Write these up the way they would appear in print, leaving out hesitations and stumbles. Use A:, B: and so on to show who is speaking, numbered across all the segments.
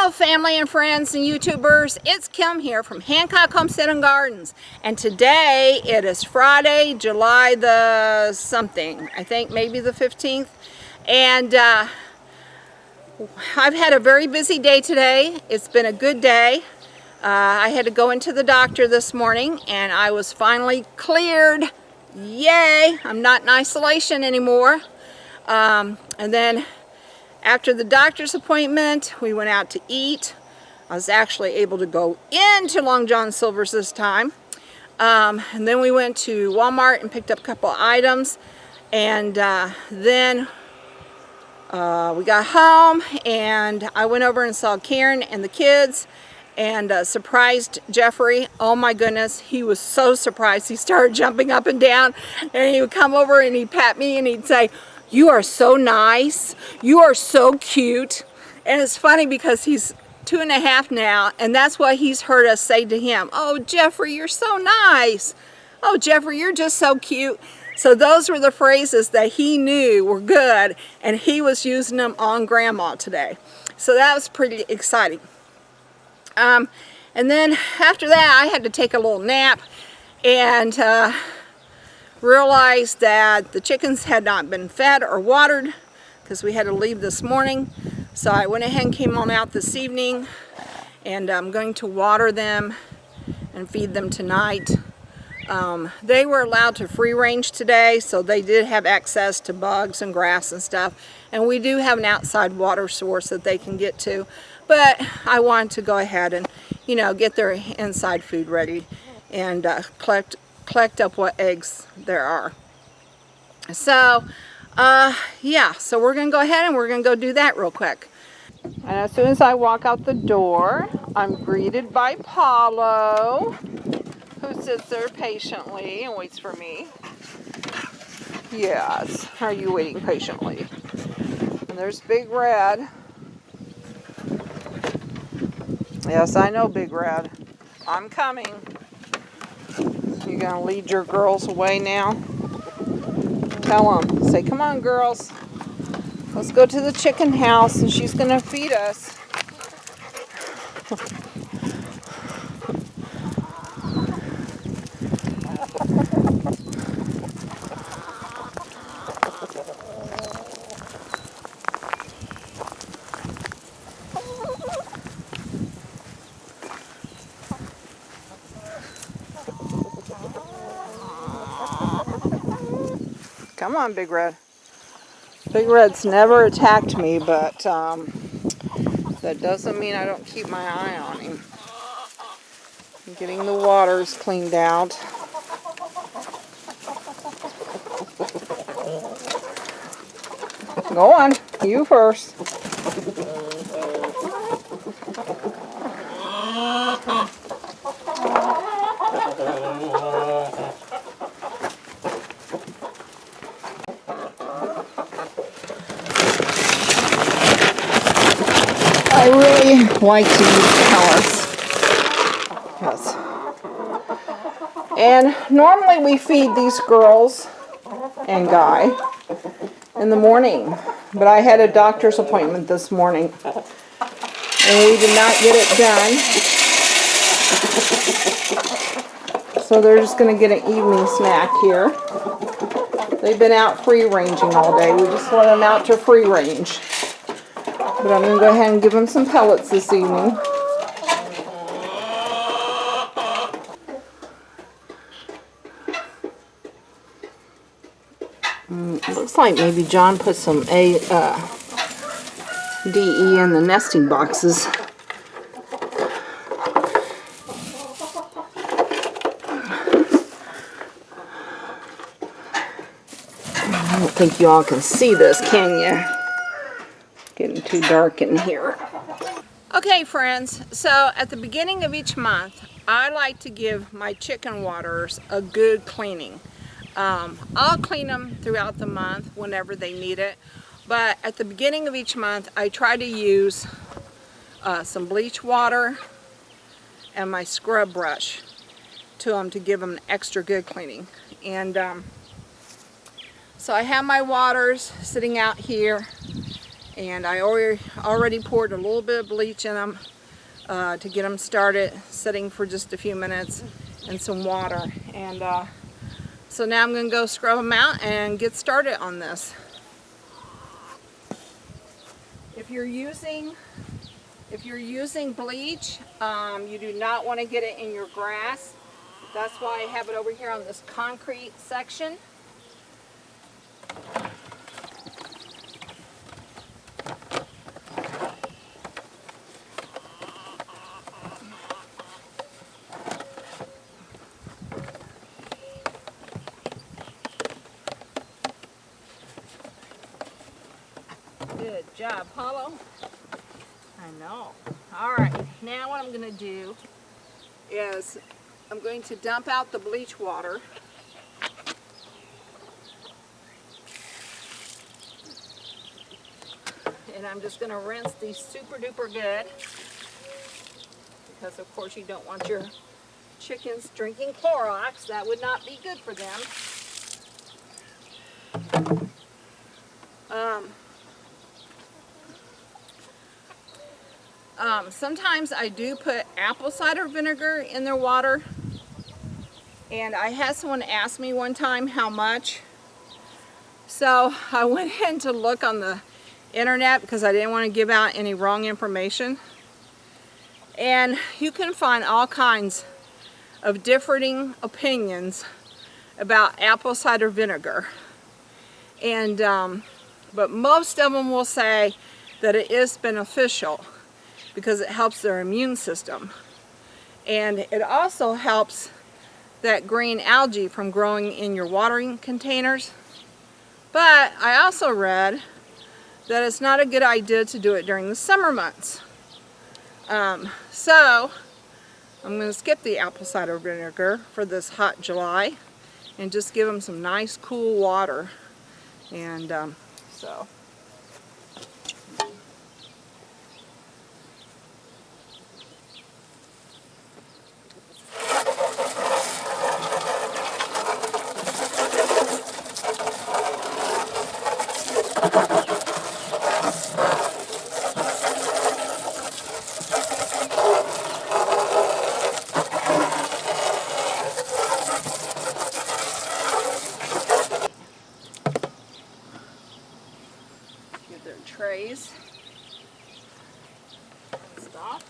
A: Hello family and friends and YouTubers, it's Kim here from Hancock Homestead and Gardens, and today it is Friday, July the something, I think maybe the 15th, and I've had a very busy day today. It's been a good day. I had to go into the doctor this morning and I was finally cleared. Yay! I'm not in isolation anymore. And then after the doctor's appointment, we went out to eat. I was actually able to go into Long John Silver's this time. And then we went to Walmart and picked up a couple of items. And then we got home and I went over and saw Karen and the kids and surprised Jeffrey. Oh my goodness, he was so surprised. He started jumping up and down and he would come over and he'd pat me and he'd say, "You are so nice. You are so cute." And it's funny because he's 2.5 now, and that's what he's heard us say to him. "Oh, Jeffrey, you're so nice. Oh, Jeffrey, you're just so cute." So those were the phrases that he knew were good, and he was using them on Grandma today. So that was pretty exciting. And then after that, I had to take a little nap, and realized that the chickens had not been fed or watered because we had to leave this morning. So I went ahead and came on out this evening, and I'm going to water them and feed them tonight. They were allowed to free range today, so they did have access to bugs and grass and stuff, and we do have an outside water source that they can get to, but I wanted to go ahead and, you know, get their inside food ready and collect up what eggs there are. So yeah, so we're gonna go ahead and we're gonna go do that real quick. And as soon as I walk out the door, I'm greeted by Paulo, who sits there patiently and waits for me. Yes, are you waiting patiently? And there's Big Red. Yes, I know, Big Red. I'm coming. You gonna lead your girls away now? Tell them. Say, "Come on, girls. Let's go to the chicken house and she's gonna feed us." Come on, Big Red. Big Red's never attacked me, but that doesn't mean I don't keep my eye on him. I'm getting the waters cleaned out. Go on, you first. I really like to use pellets. Yes. And normally we feed these girls and Guy in the morning, but I had a doctor's appointment this morning and we did not get it done. So they're just going to get an evening snack here. They've been out free ranging all day. We just let them out to free range. But I'm going to go ahead and give them some pellets this evening. It looks like maybe John put some DE in the nesting boxes. I don't think you all can see this, can you? Getting too dark in here. Okay, friends, so at the beginning of each month, I like to give my chicken waters a good cleaning. I'll clean them throughout the month whenever they need it, but at the beginning of each month, I try to use some bleach water and my scrub brush to them to give them an extra good cleaning. And so I have my waters sitting out here. And I already poured a little bit of bleach in them to get them started, sitting for just a few minutes, and some water. And so now I'm going to go scrub them out and get started on this. If you're using bleach, you do not want to get it in your grass. That's why I have it over here on this concrete section. Good job, Paulo. I know. All right, now what I'm going to do is I'm going to dump out the bleach water. And I'm just going to rinse these super duper good, because of course you don't want your chickens drinking Clorox. That would not be good for them. Sometimes I do put apple cider vinegar in their water, and I had someone ask me one time how much. So I went in to look on the internet because I didn't want to give out any wrong information. And you can find all kinds of differing opinions about apple cider vinegar. And but most of them will say that it is beneficial because it helps their immune system. And it also helps that green algae from growing in your watering containers. But I also read that it's not a good idea to do it during the summer months. So I'm going to skip the apple cider vinegar for this hot July and just give them some nice cool water. And so get their trays. Stop.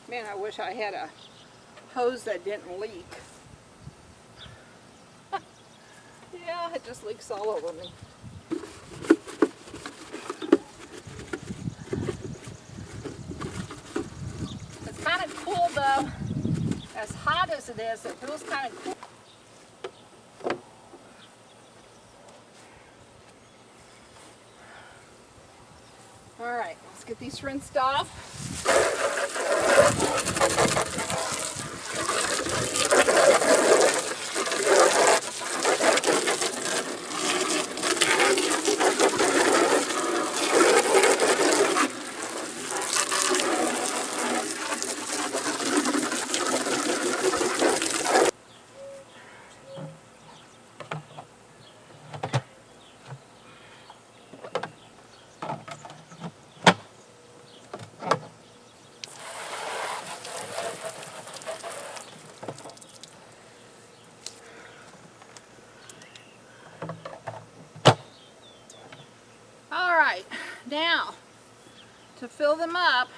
A: Man, I wish I had a hose that didn't leak. Yeah, it just leaks all over me. It's kind of cool though. As hot as it is, it feels kind of cool. All right, let's get these rinsed off. Now, to fill them up,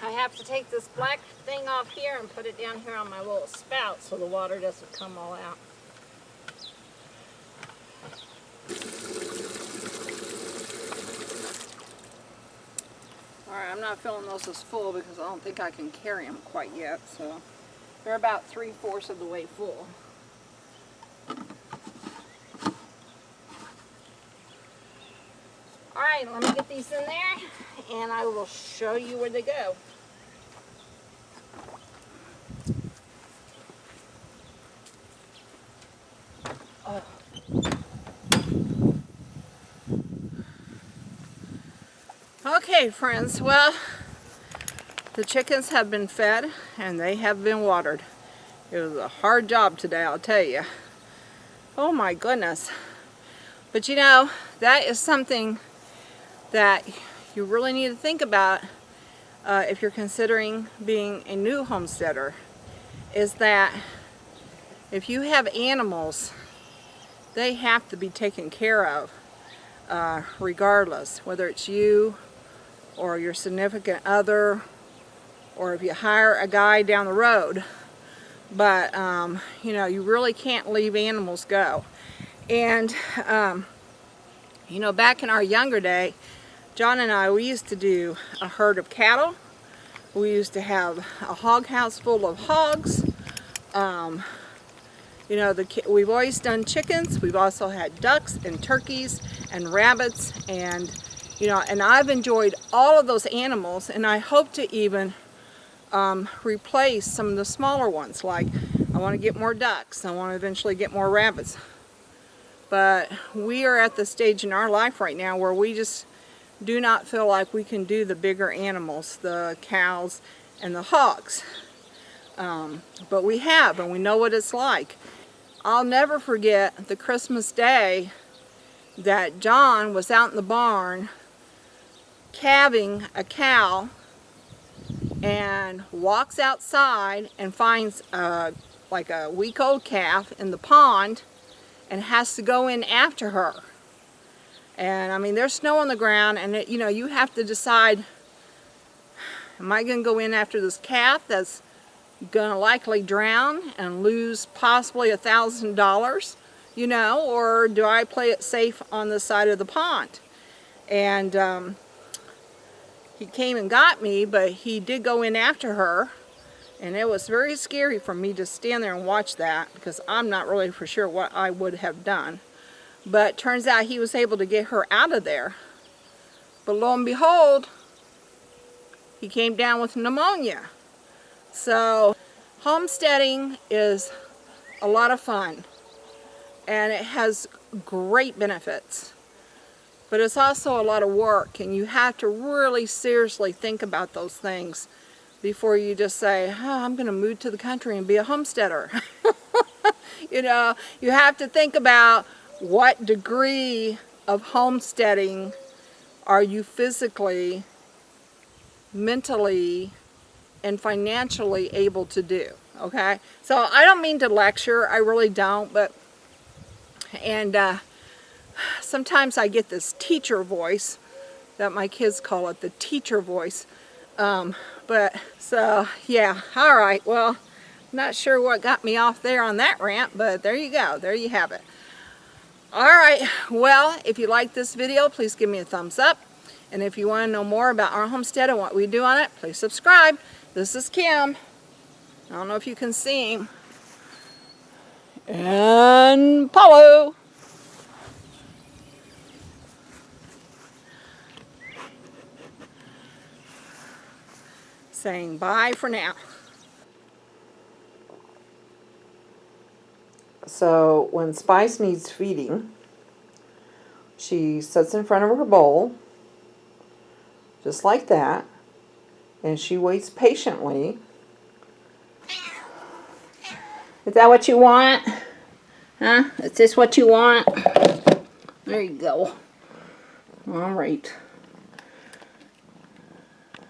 A: I have to take this black thing off here and put it down here on my little spout so the water doesn't come all out. Alright, I'm not filling those as full because I don't think I can carry them quite yet, so they're about 3/4 of the way full. Alright, let me get these in there and I will show you where they go. Oh. Okay, friends, well, the chickens have been fed and they have been watered. It was a hard job today, I'll tell you. Oh my goodness. But you know, that is something that you really need to think about if you're considering being a new homesteader, is that if you have animals, they have to be taken care of regardless, whether it's you or your significant other, or if you hire a guy down the road. But you know, you really can't leave animals go. And you know, back in our younger day, John and I, we used to do a herd of cattle. We used to have a hog house full of hogs. You know, we've always done chickens. We've also had ducks and turkeys and rabbits, and you know, and I've enjoyed all of those animals, and I hope to even replace some of the smaller ones. Like, I want to get more ducks. I want to eventually get more rabbits. But we are at the stage in our life right now where we just do not feel like we can do the bigger animals, the cows and the hogs. But we have, and we know what it's like. I'll never forget the Christmas day that John was out in the barn calving a cow, and walks outside and finds like a week-old calf in the pond and has to go in after her. And I mean, there's snow on the ground, and you know, you have to decide, am I going to go in after this calf that's going to likely drown and lose possibly $1,000, you know, or do I play it safe on the side of the pond? And he came and got me, but he did go in after her, and it was very scary for me to stand there and watch that, because I'm not really for sure what I would have done. But turns out he was able to get her out of there. But lo and behold, he came down with pneumonia. So homesteading is a lot of fun, and it has great benefits. But it's also a lot of work, and you have to really seriously think about those things before you just say, oh, I'm going to move to the country and be a homesteader. You know, you have to think about what degree of homesteading are you physically, mentally, and financially able to do, okay? So I don't mean to lecture, I really don't, but, and sometimes I get this teacher voice that my kids call it, the teacher voice. But so yeah, all right, well, not sure what got me off there on that rant, but there you go, there you have it. All right, well, if you like this video, please give me a thumbs up, and if you want to know more about our homestead and what we do on it, please subscribe. This is Kim. I don't know if you can see him. And Paulo. Saying bye for now. So when Spice needs feeding, she sits in front of her bowl, just like that, and she waits patiently. Is that what you want? Huh? Is this what you want? There you go. All right.